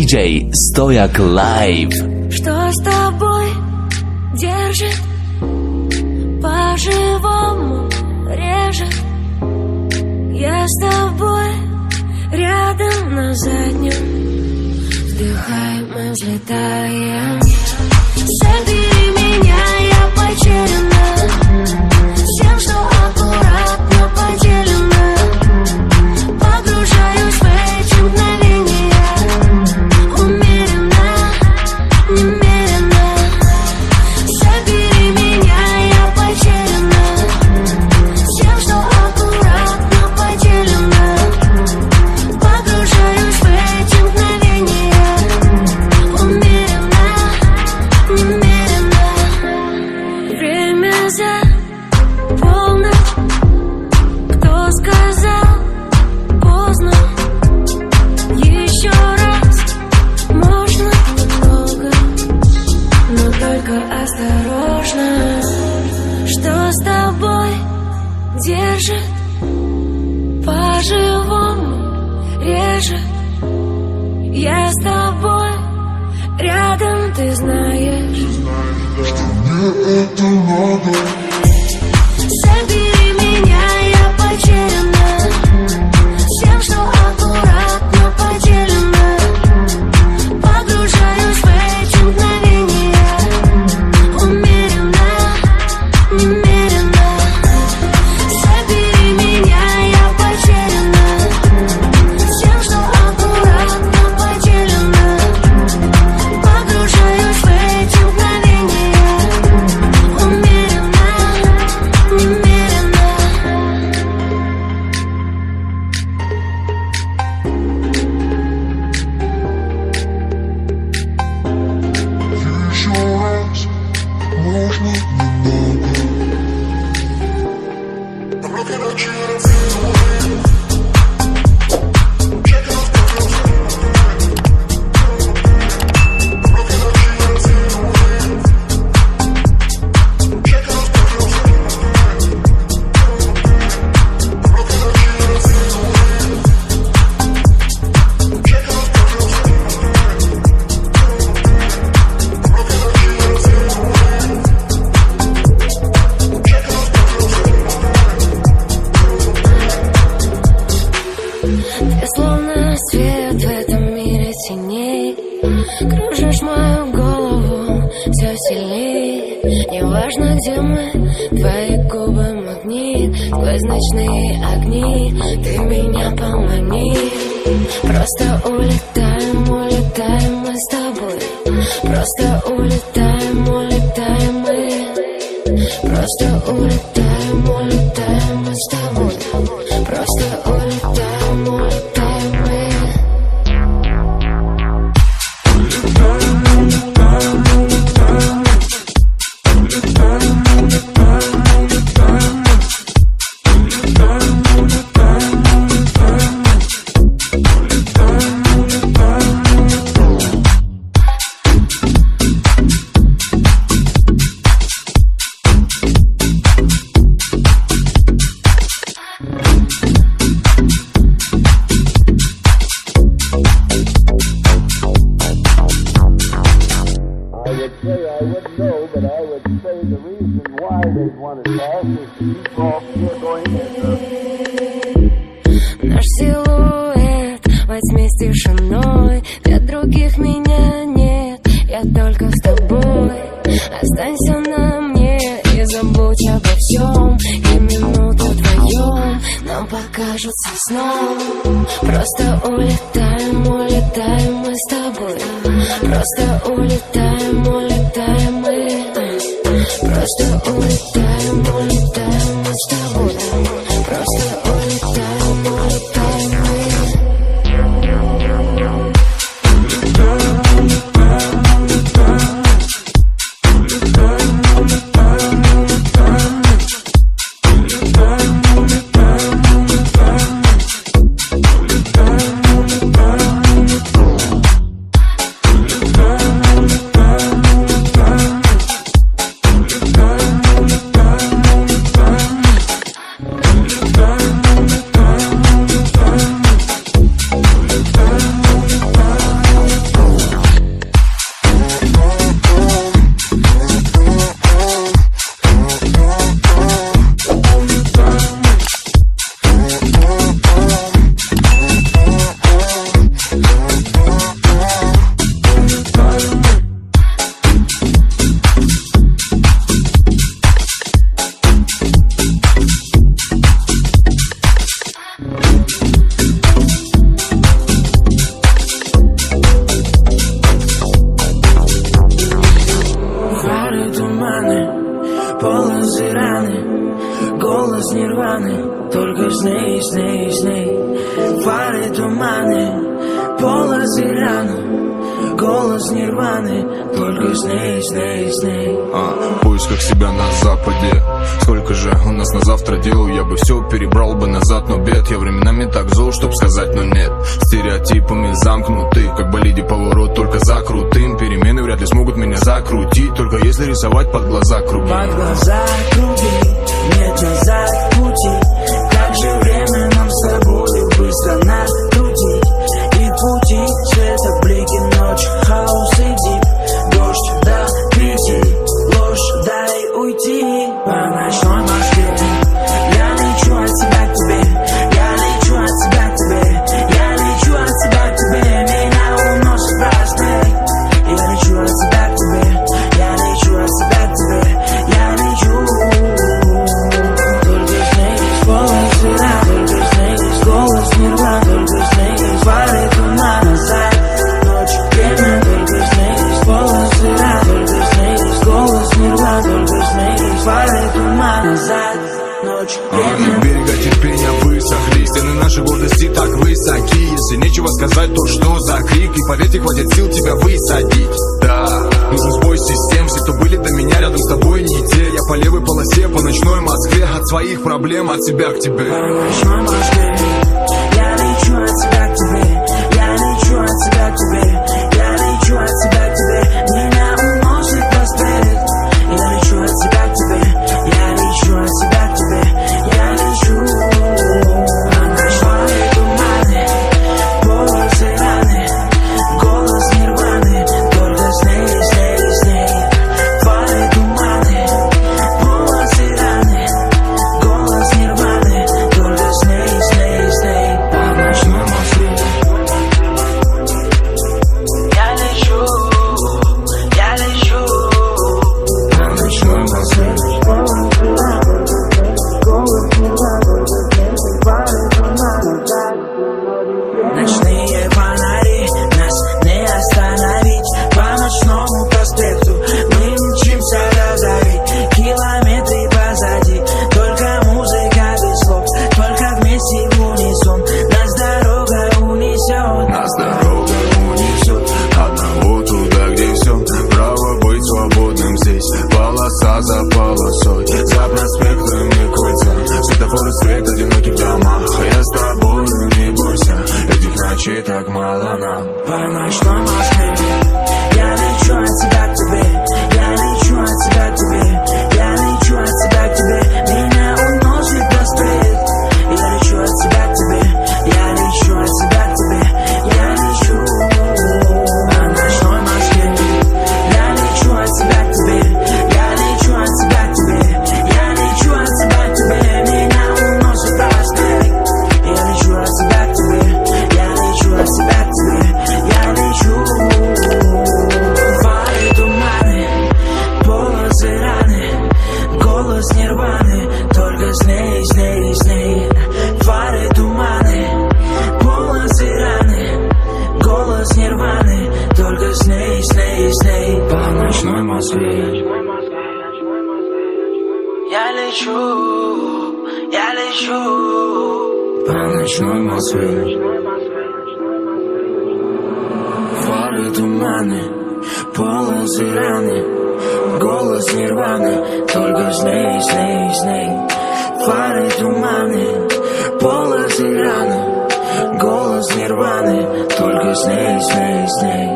DJ Стояк Лайв. Что с тобой держит, по-живому режет? Я с тобой рядом на заднем, вдыхаем и взлетаем. Забери меня, я потеряна, всем, что аккуратно поделено. Погружаюсь в эти мгновения, умеренно, немерено. Забери меня, я потеряна, всем, что аккуратно поделено. Погружаюсь в эти по-живому реже. Я с тобой рядом, ты знаешь, что мне это надо. Забери меня, я потеряна всем, что аккуратно поделено. Погружаюсь в эти мгновения умеренно, немерено. Забери меня, я потеряна всем, что аккуратно поделено. Погружаюсь в эти мгновения умеренно, немерено. Еще раз, можно немного. Ты словно свет в этом мире теней, кружишь мою голову все сильней. Неважно, где мы, твои губы магнит, сквозь ночные огни ты меня помани. Просто улетаем, улетаем мы с тобой. Просто улетаем, улетаем мы. Просто улетаем, улетаем мы с тобой. Просто улетаем, улетаем мы. I wouldn't know, but I would say the reason why they'd want to pass is to keep off here going Наш силуэт во тьме с тишиной. Для других меня нет, я только с тобой. Останься на мне и забудь обо всем. И минуты вдвоем нам покажутся сном. Просто улетаем, улетаем мы с тобой. Просто улетаем, улетаем мы. Просто улетаем, улетаем мы с тобой. Просто улетаем, улетаем мы. Полосы раны, голос нирваны, только сны, сны, сны. Фары туманы, полосы раны, голос нирваны, только сны, сны, сны. В поисках себя на западе. Сколько же у нас на завтра дел? Я бы все перебрал бы назад, но бед. Я временами так зол, чтоб сказать, но нет. Стереотипами замкнуты, как болиде поворот, только за крутым. Перемены вряд ли смогут меня закрутить, только если рисовать под глаза круги. Под глаза круги, нет назад пути. Как же время нам с тобой наши гордости так высоки. Если нечего сказать, то что за крик? И поверьте, хватит сил тебя высадить. Да, нужен сбой систем. Все, кто были до меня, рядом с тобой не те. Я по левой полосе, по ночной Москве. От своих проблем, от себя к тебе. По ночной Москве я лечу от себя к тебе. Я лечу от себя к тебе. Я лечу от себя к тебе. Меня уносит рассвет. Я лечу от себя к тебе. Я лечу от себя к тебе. Я лечу. По ночной тумане, полосы раны, голос нирваны, только с ней, с ней, с ней. Фары туманы, полосы раны, голос нирваны, только с ней, с ней, с ней. По ночной Москве я лечу, я лечу. По ночной Москве ночные фонари, нас не остановить. По ночному проспекту мы мчимся разорить. Километры позади, только музыка без слов, только вместе в унисон. Нас дорога унесет. Нас дорога унесет одного туда, где все. Право быть свободным здесь. Полоса за полосой, за проспектами кольца. Светофоры свет, одинокий в домах. Я с тобой, не бойся, этих ночей так мало нам. По ночной Москве я лечу от тебя к тебе. Я лечу от тебя к тебе. Я лечу от тебя к тебе. Меня уносит рассвет. Я лечу от тебя к тебе. Я лечу от тебя к тебе. Я лечу. По ночной Москве я лечу от тебя к тебе. Я лечу от тебя к тебе. Я лечу от тебя к тебе. Меня уносит рассвет. Я лечу от тебя к тебе. Я лечу от тебя к тебе. Я лечу. Фары туманы, полосы раны, голос нирваны, только с ней, с ней, с ней. Фары туманы, полосы раны, голос нирваны, только с ней, с ней, с ней. По ночной Москве я лечу, я лечу. По ночной Москве фары туманы, полосы раны, голос нирваны, только с ней, с ней, с ней. Фары туманы, полосы раны, голос нирваны, только с ней, с ней, с ней.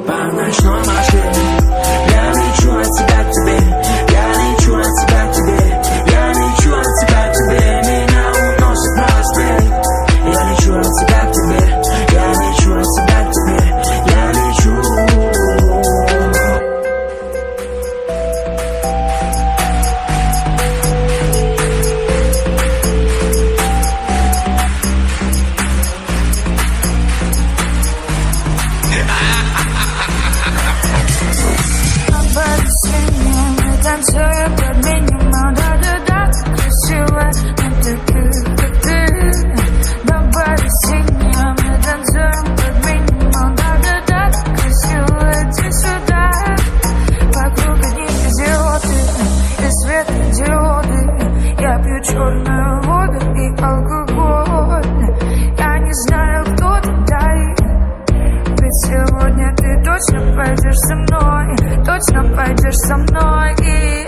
По ночной Москве я лечу от тебя к тебе. Я лечу от тебя к тебе. Я лечу от тебя к тебе. Меня уносит рассвет. Я лечу от тебя к тебе. Я лечу от тебя к тебе. Я лечу. Танцуем под минимум, да-да-да, красивая, но такая, как ты. Добавь синим, мы танцуем под минимум, да-да-да, красивая, иди сюда. Вокруг одни идиоты, и светодиоды. Я пью черную воду и алкоголь. Я не знаю, кто ты, дай. Ведь сегодня ты точно пойдешь со мной, точно пойдешь со мной. И